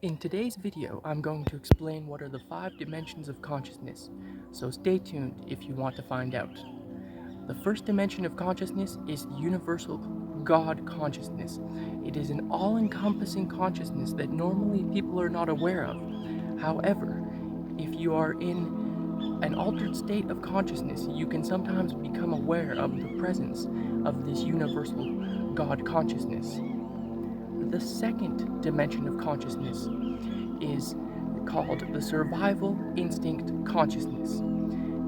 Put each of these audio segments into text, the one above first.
In today's video, I'm going to explain what are the 5 dimensions of consciousness, so stay tuned if you want to find out. The first dimension of consciousness is universal God consciousness. It is an all-encompassing consciousness that normally people are not aware of. However, if you are in an altered state of consciousness, you can sometimes become aware of the presence of this universal God consciousness. The second dimension of consciousness is called the survival instinct consciousness,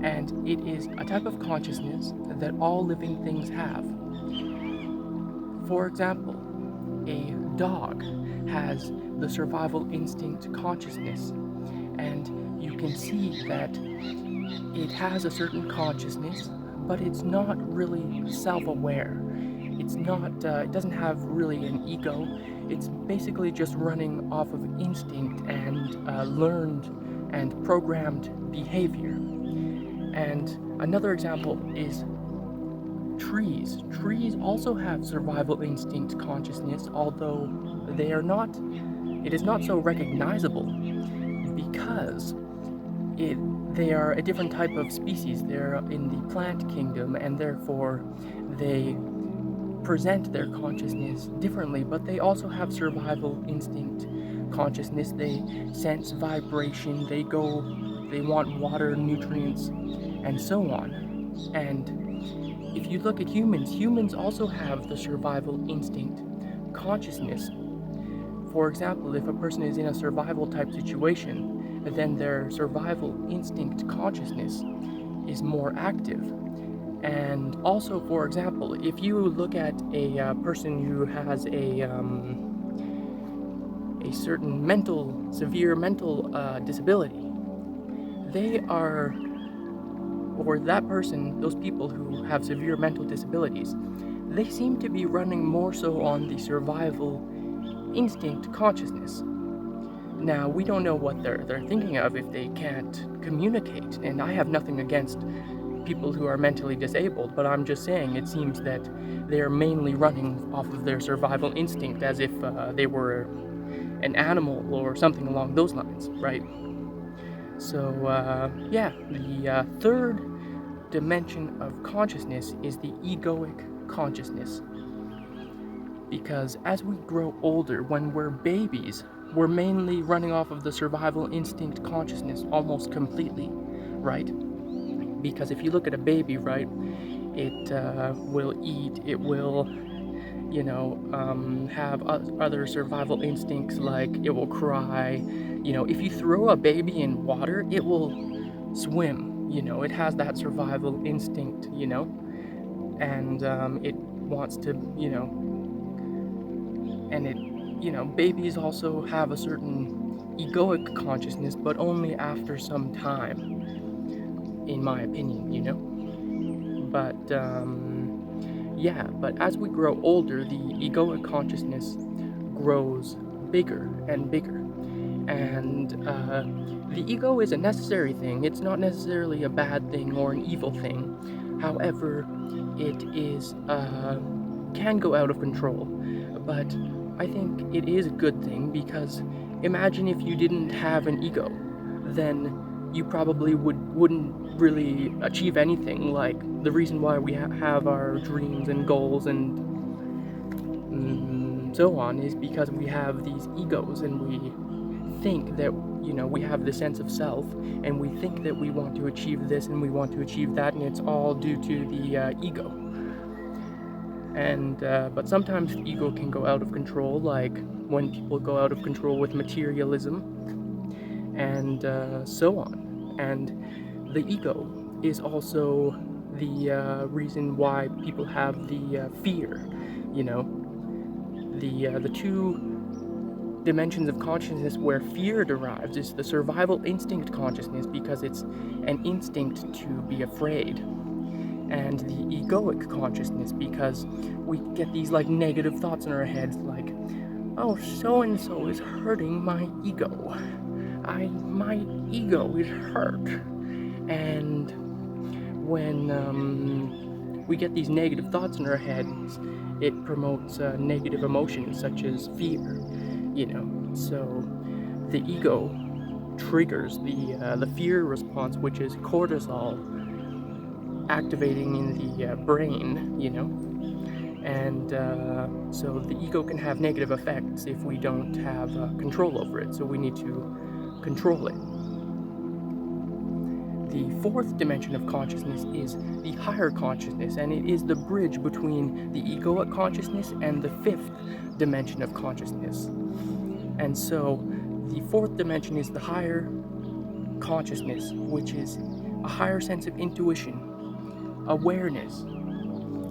and it is a type of consciousness that all living things have. For example, a dog has the survival instinct consciousness, and you can see that it has a certain consciousness, but it's not really self-aware. It doesn't have really an ego. It's basically just running off of instinct and learned and programmed behavior. And another example is trees. Trees also have survival instinct consciousness, although it is not so recognizable because they are a different type of species. They're in the plant kingdom, and therefore they present their consciousness differently, but they also have survival instinct consciousness. They sense vibration, they want water, nutrients, and so on. And if you look at humans, humans also have the survival instinct consciousness. For example, if a person is in a survival type situation, then their survival instinct consciousness is more active. And also, for example, if you look at a person who has a certain severe mental disability, they are, or that person, those people who have severe mental disabilities, they seem to be running more so on the survival instinct consciousness. Now, we don't know what they're thinking of if they can't communicate, and I have nothing against people who are mentally disabled, but I'm just saying it seems that they're mainly running off of their survival instinct as if they were an animal or something along those lines, right? So, yeah, the third dimension of consciousness is the egoic consciousness. Because as we grow older, when we're babies, we're mainly running off of the survival instinct consciousness almost completely, right? Because if you look at a baby, right, it will eat, it will, have other survival instincts like it will cry. If you throw a baby in water, it will swim. It has that survival instinct, and it wants to, and babies also have a certain egoic consciousness, but only after some time, in my opinion. But as we grow older, the egoic consciousness grows bigger and bigger. And the ego is a necessary thing. It's not necessarily a bad thing or an evil thing. However, it can go out of control. But I think it is a good thing, because imagine if you didn't have an ego, then you probably wouldn't really achieve anything. Like, the reason why we have our dreams and goals and so on is because we have these egos, and we think that we have the sense of self, and we think that we want to achieve this and we want to achieve that, and it's all due to the ego. And but sometimes the ego can go out of control, like when people go out of control with materialism and so on. And the ego is also the reason why people have the fear. The two dimensions of consciousness where fear derives is the survival instinct consciousness, because it's an instinct to be afraid, and the egoic consciousness because we get these like negative thoughts in our heads, like, oh, so and so is hurting my ego. My ego is hurt. And when we get these negative thoughts in our heads, it promotes negative emotions such as fear. So the ego triggers the fear response, which is cortisol activating in the brain, you know, and so the ego can have negative effects if we don't have control over it, so we need to control it. The fourth dimension of consciousness is the higher consciousness, and it is the bridge between the egoic consciousness and the fifth dimension of consciousness. And so the fourth dimension is the higher consciousness, which is a higher sense of intuition, awareness,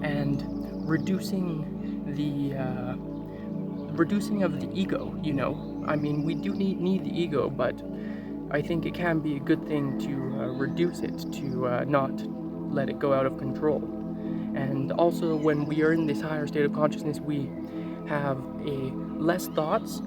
and reducing of the ego, you know. I mean, we do need the ego, but I think it can be a good thing to reduce it, to not let it go out of control. And also, when we are in this higher state of consciousness, we have a less thoughts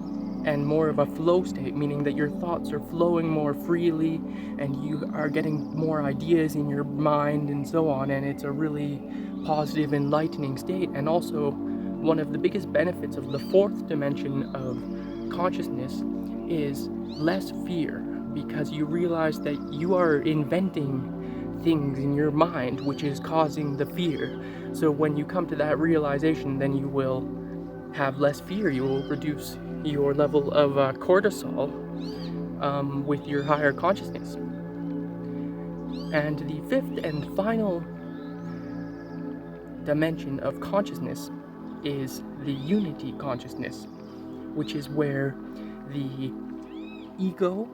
and more of a flow state, meaning that your thoughts are flowing more freely and you are getting more ideas in your mind and so on, and it's a really positive, enlightening state. And also, one of the biggest benefits of the fourth dimension of consciousness is less fear, because you realize that you are inventing things in your mind which is causing the fear. So when you come to that realization, then you will have less fear. You will reduce your level of cortisol with your higher consciousness. And the fifth and final dimension of consciousness is the unity consciousness, which is where the ego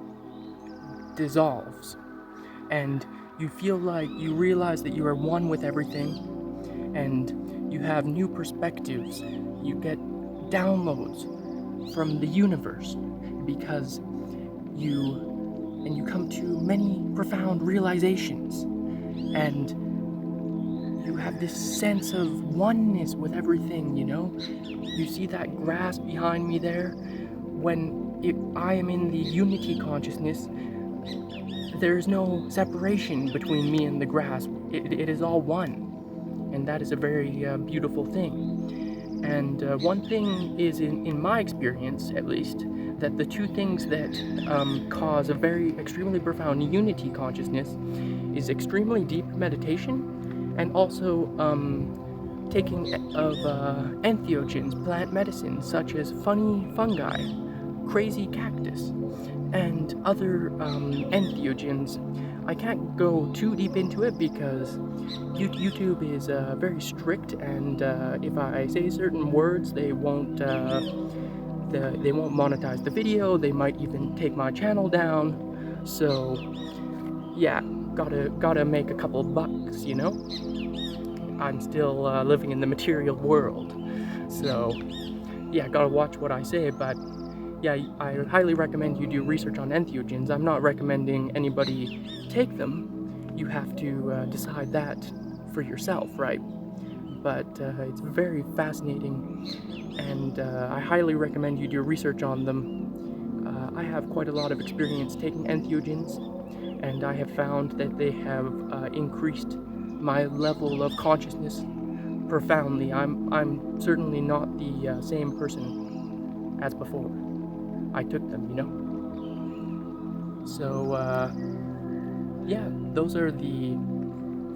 dissolves and you realize that you are one with everything, and you have new perspectives. You get downloads from the universe because you come to many profound realizations, and you have this sense of oneness with everything, you know. You see that grass behind me there? I am in the unity consciousness, there is no separation between me and the grass. It is all one, and that is a very beautiful thing. And one thing is, in my experience at least, that the two things that cause a very extremely profound unity consciousness is extremely deep meditation, and also taking of entheogens, plant medicines, such as funny fungi, crazy cactus, and other entheogens. I can't go too deep into it because YouTube is very strict, and if I say certain words, they won't monetize the video. They might even take my channel down. So yeah, gotta make a couple bucks, you know. I'm still living in the material world, so yeah, gotta watch what I say. But yeah, I highly recommend you do research on entheogens. I'm not recommending anybody take them. You have to decide that for yourself, right? But it's very fascinating, and I highly recommend you do research on them. I have quite a lot of experience taking entheogens, and I have found that they have increased my level of consciousness profoundly. I'm certainly not the same person as before I took them, you know? So, yeah, those are the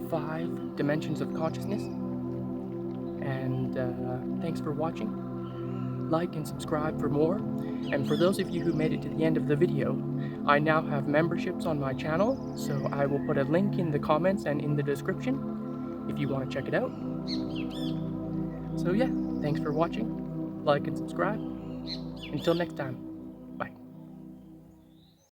5 dimensions of consciousness. And thanks for watching. Like and subscribe for more. And for those of you who made it to the end of the video, I now have memberships on my channel, so I will put a link in the comments and in the description if you want to check it out. So yeah, thanks for watching. Like and subscribe. Until next time.